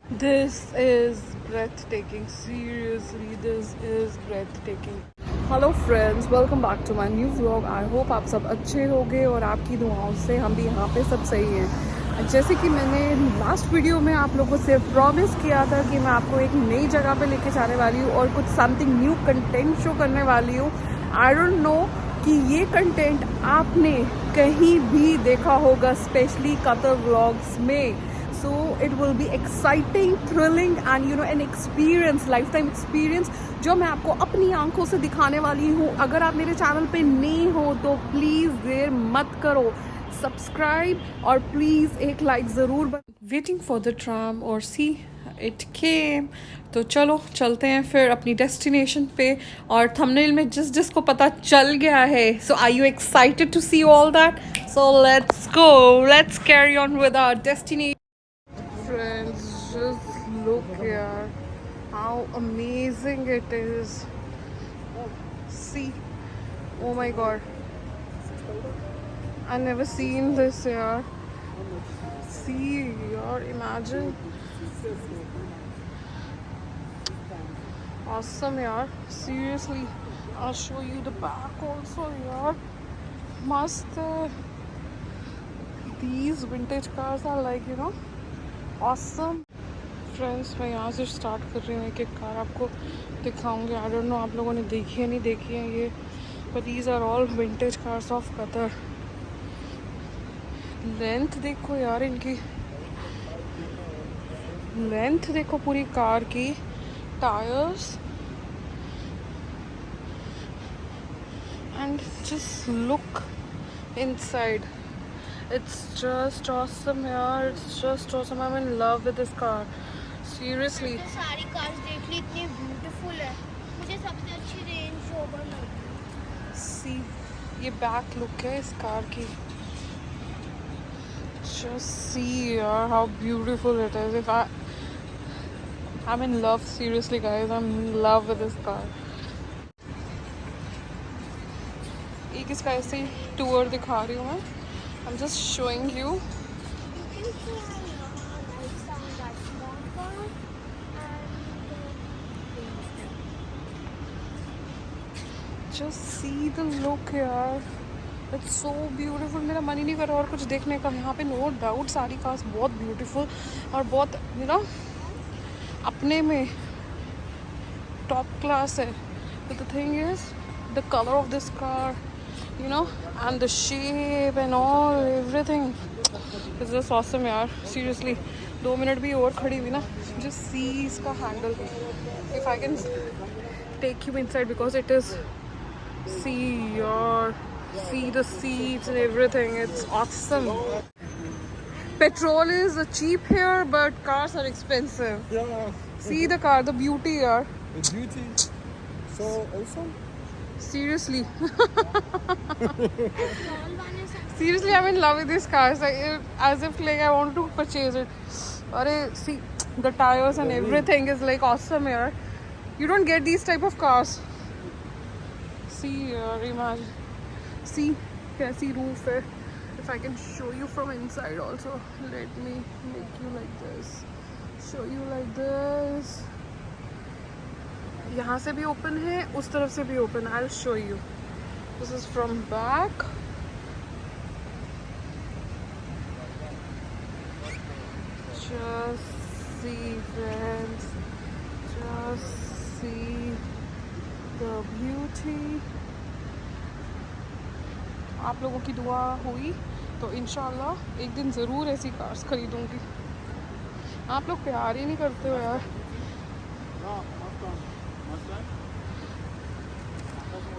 This is breathtaking. Seriously, this is breathtaking. Hello friends, welcome back to my new vlog. I hope आप सब अच्छे होंगे और आपकी दुआओं से हम भी यहाँ पे सब सही हैं। जैसे कि मैंने लास्ट वीडियो में आप लोगों से प्रॉमिस किया था कि मैं आपको एक नई जगह पे लेके जाने वाली हूँ और कुछ समथिंग न्यू कंटेंट शो करने वाली हूँ। आई डोंट नो कि ये कंटेंट आपने कहीं भी देखा होगा, स्पेशली कतर व्लॉग्स में। So it will be exciting, thrilling and an experience, lifetime experience जो मैं आपको अपनी आंखों से दिखाने वाली हूँ। अगर आप मेरे चैनल पे नए हो तो प्लीज़ देर मत करो, सब्सक्राइब और प्लीज़ एक लाइक ज़रूर। वेटिंग फॉर द ट्राम और सी इट केम। तो चलो चलते हैं फिर अपनी डेस्टिनेशन पे। और थंबनेल में जिसको पता चल गया है, so are you excited to see all that? So let's go, let's carry on with our destination. Friends, just look here how amazing it is. See, oh my god, I never seen this here. See yaar, imagine. Awesome yaar, seriously. I'll show you the back also yaar. Must these vintage cars are like awesome. Friends, मैं यहाँ से start कर रही हूँ। एक एक car आपको दिखाऊंगी। आई डोंट नो आप लोगों ने देखी है नहीं देखी है ये, but these are all vintage cars of Qatar. Length देखो यार, इनकी लेंथ देखो पूरी कार की। Tyres and just look inside, it's just awesome yaar, it's just awesome. I'm in love with this car, seriously. सारी कार्स देख ली, इतनी beautiful है। मुझे सबसे अच्छी रेंज रोवर लगी। See, ये बैक लुक है इस कार की। Just see yaar how beautiful it is. I'm in love, seriously guys, I'm in love with this car. एक इसका ऐसे टूर दिखा रही हूँ मैं। I'm just showing you. Just see the look यार, it's so beautiful. मेरा मन ही नहीं कर रहा और कुछ देखने का। यहाँ पे नो डाउट सारी कार्स बहुत ब्यूटीफुल और बहुत अपने में टॉप क्लास है। But the thing is, the color of this car, and the shape and all, everything is just awesome यार, seriously. 2 मिनट भी और खड़ी हुई ना, just see इसका handle. if I can take you inside because it is, see यार, see the seats and everything, it's awesome. Petrol is cheap here but cars are expensive. Yeah. See the car, the beauty yaar. The beauty. So awesome. Seriously. Seriously, I'm in love with this car. It's like, as if like I want to purchase it. Arey, see the tires and everything is like awesome here. You don't get these type of cars. See yaar, imagine. See kaisi roof hai. If I can show you from inside also. Let me make you like this. Show you like this. यहाँ से भी open है, उस तरफ से भी open. I'll show you. This is from back. Just see friends, just see the beauty. आप लोगों की दुआ हुई तो इंशाल्लाह एक दिन ज़रूर ऐसी कार्स खरीदूंगी। आप लोग प्यार ही नहीं करते हो यार।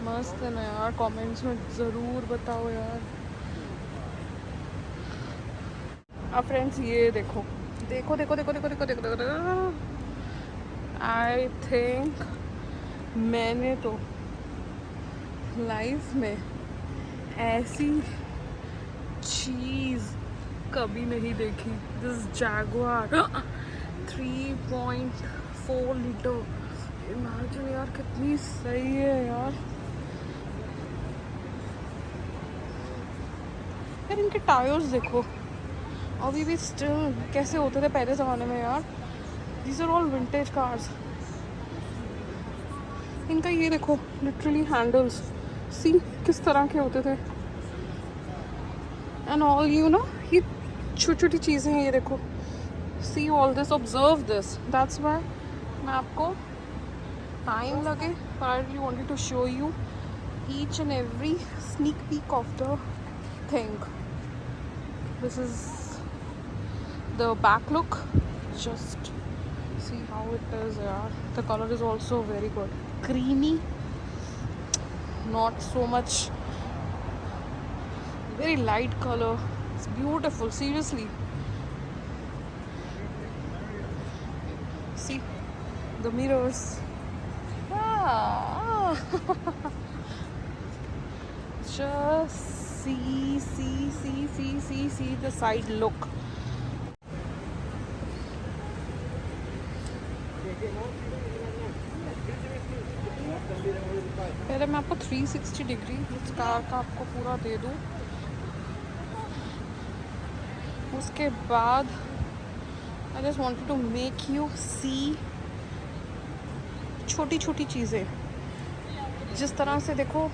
मस्त है ना यार, कमेंट्स में ज़रूर बताओ यार। अब फ्रेंड्स ये देखो देखो देखो देखो देखो देखो देखो देखो। आई थिंक मैंने तो लाइफ में ऐसी चीज़ कभी नहीं देखी। This Jaguar 3.4 litre. इमेजिन यार, कितनी सही है यार। यार इनके टायर्स देखो, अभी भी स्टिल कैसे होते थे पहले ज़माने में यार। These are all vintage cars. इनका ये देखो लिटरली हैंडल्स सी किस तरह के होते थे एंड ऑल यू नो ये छोटी छोटी चीज़ें हैं ये देखो see all this observe this that's why मैं आपको टाइम लगे but I really wanted to show you each and every sneak peek of the thing this is the back look just see how it is. Yeah, the color is also very good, creamy, not so much, very light color. It's beautiful, seriously. See the mirrors. Just see the side look. पहले मैं आपको 360 degree इस car का आपको पूरा दे दूँ, उसके बाद I just wanted to make you see छोटी छोटी चीज़ें जिस तरह से देखो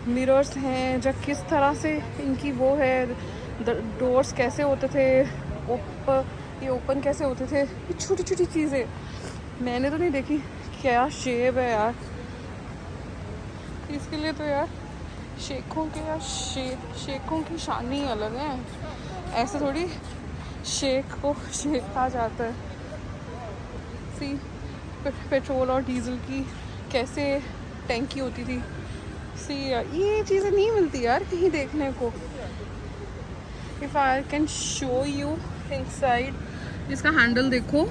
मिरर्स हैं, जब किस तरह से इनकी वो है, डोर्स कैसे होते थे, ये ओपन कैसे होते थे, ये छोटी छोटी चीज़ें मैंने तो नहीं देखी। क्या शेप है यार, इसके लिए तो यार शेखों के या शेखों की शान ही अलग है। ऐसे थोड़ी शेख को शेख कहा जाता है। सी पेट्रोल और डीजल की कैसे टैंकी होती थी। सी ये चीज़ें नहीं मिलती यार कहीं देखने को। If I can show you inside, इसका हैंडल देखो,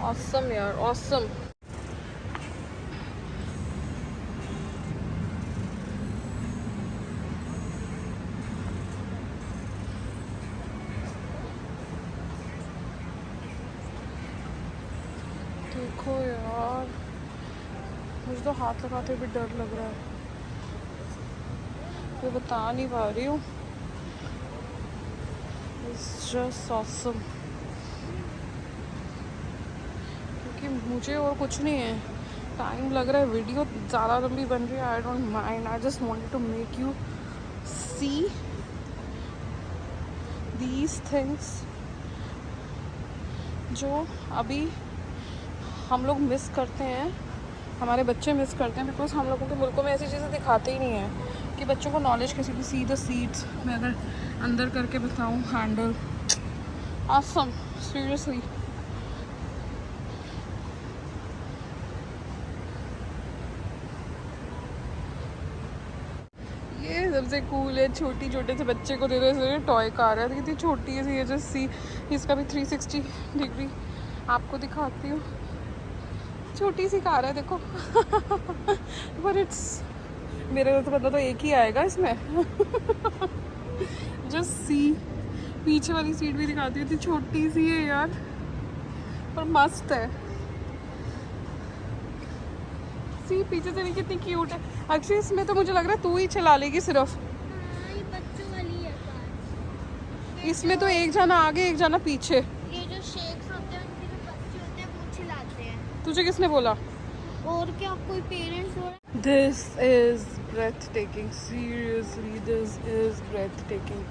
ऑसम यार, ऑसम। देखो यार, मुझे तो हाथ लगाते हुए डर लग रहा है, मैं बता नहीं पा रही हूँ। इट्स जस्ट ऑसम, क्योंकि मुझे और कुछ नहीं है, टाइम लग रहा है, वीडियो ज़्यादा लंबी बन रही है, I don't mind, I just wanted to make you see these things जो अभी हम लोग मिस करते हैं, हमारे बच्चे मिस करते हैं, बिकॉज हम लोगों के मुल्कों में ऐसी चीज़ें दिखाते ही नहीं हैं कि बच्चों को नॉलेज कैसे भी। सी द सीट्स, मैं अगर अंदर करके बताऊँ, हैंडल ऑसम, सीरियसली। ये सबसे कूल है, छोटी छोटे से बच्चे को दे दो ऐसे टॉय कार है, कितनी छोटी है ये। जस्ट सी, इसका भी 360 डिग्री आपको दिखाती हूँ। छोटी सी कार है देखो पर इट्स, मेरे को तो पता तो एक ही आएगा इसमें जस्ट सी, पीछे वाली सीट भी दिखाती हूँ, इतनी छोटी सी है यार पर मस्त है। सी पीछे से भी कितनी क्यूट है। एक्चुअली इसमें तो मुझे लग रहा है तू ही चला लेगी सिर्फ। ये बच्चों वाली है कार। इसमें तो एक जाना आगे एक जाना पीछे। ये जो शेख्स होते हैं उनके जो बच्चे होते हैं वो चिल्लाते हैं। तुझे किसने बोला? और क्या कोई पेरेंट्स हो रहा है? This is breathtaking. Seriously, this is breathtaking.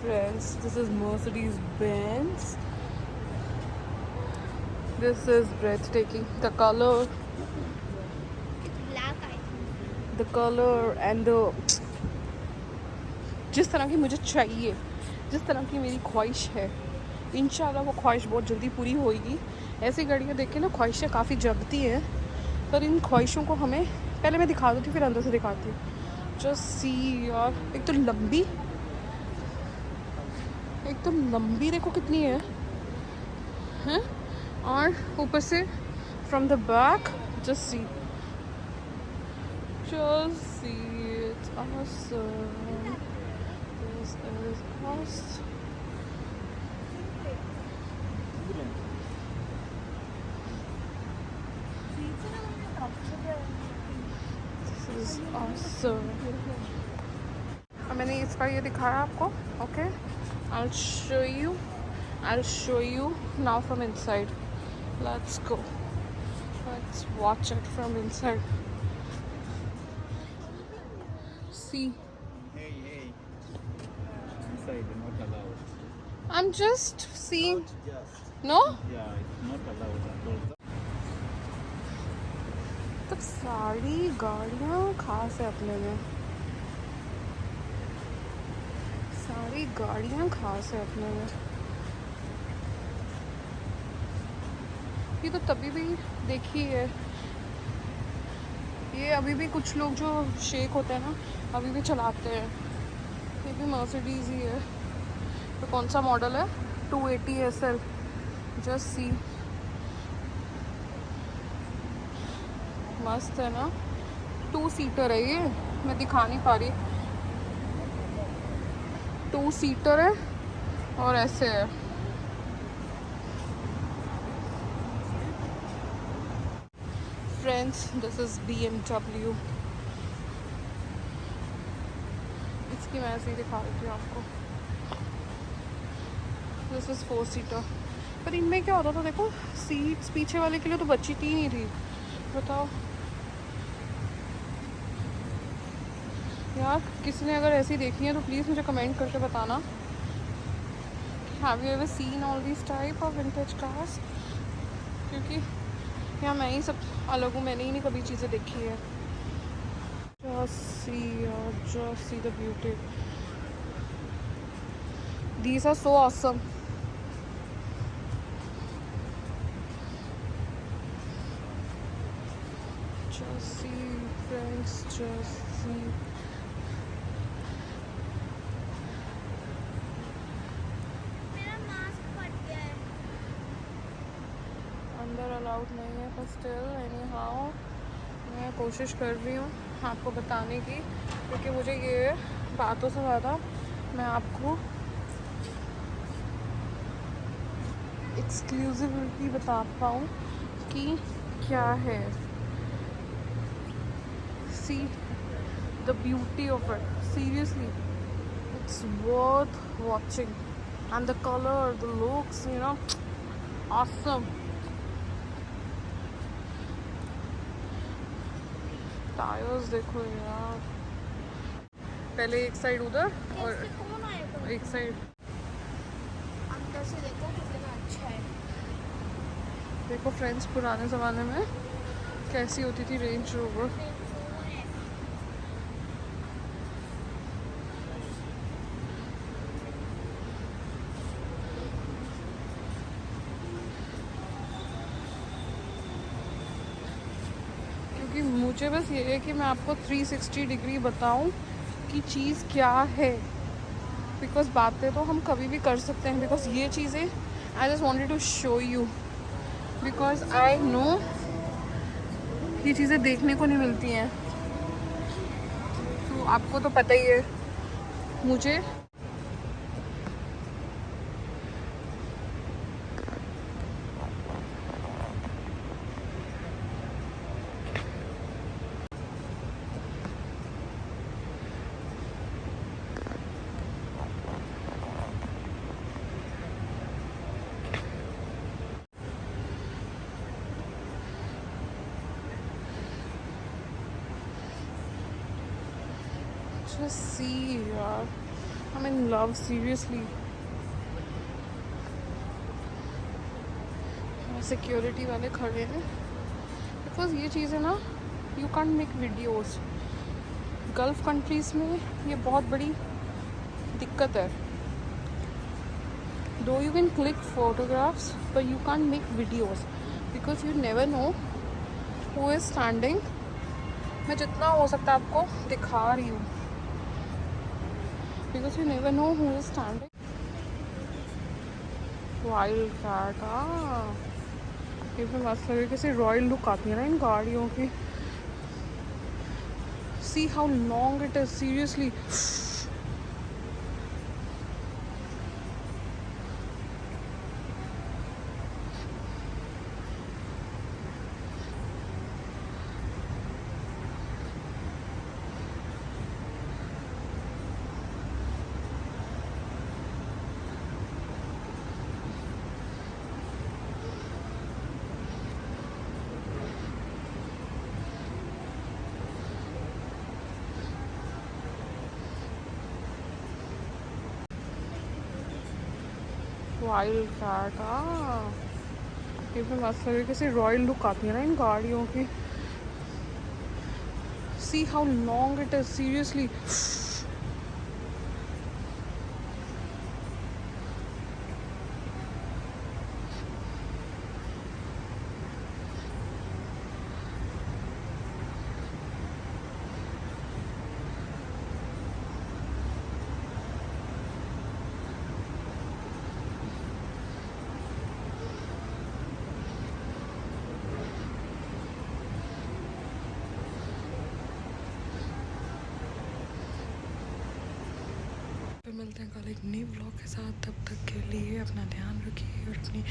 Friends, this is Mercedes-Benz. This is breathtaking. The color, black I think. the color and the जिस तरह की मुझे चाहिए, जिस तरह की मेरी ख्वाहिश है, इंशाल्लाह वो ख्वाहिश बहुत जल्दी पूरी होएगी। ऐसी गाड़ियाँ देख के ना ख्वाहिशें काफ़ी जगती हैं, पर इन ख्वाहिशों को हमें पहले मैं दिखा देती हूँ फिर अंदर से दिखाती हूँ। जस्ट सी यार, एक तो लंबी, एक तो लंबी देखो कितनी है, हैं? और ऊपर से from the back just see, just see it, awesome, this is awesome, this is awesome। अब मैंने इसका ये दिखाया आपको, okay, I'll show you I'll show you now from inside. Let's go. Let's watch it from inside. See. Hey, hey. Inside, not allowed. I'm just seeing. Just. No? Yeah, it's not allowed at all. तो सारी गाड़ियाँ खास है अपने में, सारी गाड़ियाँ खास है अपने में। ये तो तभी भी देखी है, ये अभी भी कुछ लोग जो शेख होते हैं ना अभी भी चलाते हैं। ये भी मर्सिडीज ही है। तो कौन सा मॉडल है? 280 SL। जस्ट सी, मस्त है ना। 2 सीटर है ये, मैं दिखा नहीं पा रही। 2 सीटर है और ऐसे है। Friends, this is BMW। इसकी मैं ऐसे ही दिखा रही थी आपको। This is 4 seater. पर इनमें क्या होता था देखो, सीट्स पीछे वाले के लिए तो बची थी नहीं थी। बताओ यार, किसी ने अगर ऐसी देखी है तो प्लीज़ मुझे कमेंट करके बताना। Have you ever seen all this type of vintage cars? क्योंकि यहाँ मैं ही सब अलग हूँ, मैंने ही नहीं कभी चीज़ें देखी है। Just see the beauty. These are so awesome. Just see, friends, just see. मेरा मास्क फट गया है। अंदर अलाउड नहीं है, पर स्टिल एनी हाउ मैं कोशिश कर रही हूँ आपको बताने की, क्योंकि मुझे ये बातों से ज़्यादा मैं आपको एक्सक्लूसिविटी बता पाऊँ कि क्या है। See the beauty of it, seriously it's worth watching. And the colour, the looks, you know, awesome. Tyres देखो यार, पहले एक साइड उधर और इससे कौन आएगा? एक साइड। अंदर से देखो कितना अच्छा है। देखो फ्रेंड्स, पुराने ज़माने में कैसी होती थी रेंज रोवर। क्योंकि मुझे बस ये है कि मैं आपको 360 डिग्री बताऊं कि चीज़ क्या है। बिकॉज बातें तो हम कभी भी कर सकते हैं, बिकॉज ये चीज़ें I just wanted to show you, because I know ये चीज़ें देखने को नहीं मिलती हैं। तो आपको तो पता ही है मुझे। Just see यार, I'm in love seriously. Security वाले खड़े हैं, बिकॉज ये चीज़ें ना you can't make videos. Gulf countries में ये बहुत बड़ी दिक्कत है। दो you can click photographs but you can't make videos because you never know who is standing। मैं जितना हो सकता है आपको दिखा रही हूँ, because you never know who is standing। Wild cat, ये भी मस्त लगे, कैसे रॉयल लुक आती है ना इन गाड़ियों की। See how long it is, seriously. Wild cat. ये भी मस्त तरीके से रॉयल लुक आती है ना इन गाड़ियों की। See how long it is, seriously. फिर मिलते हैं कल एक नई व्लॉग के साथ। तब तक के लिए अपना ध्यान रखिए और अपनी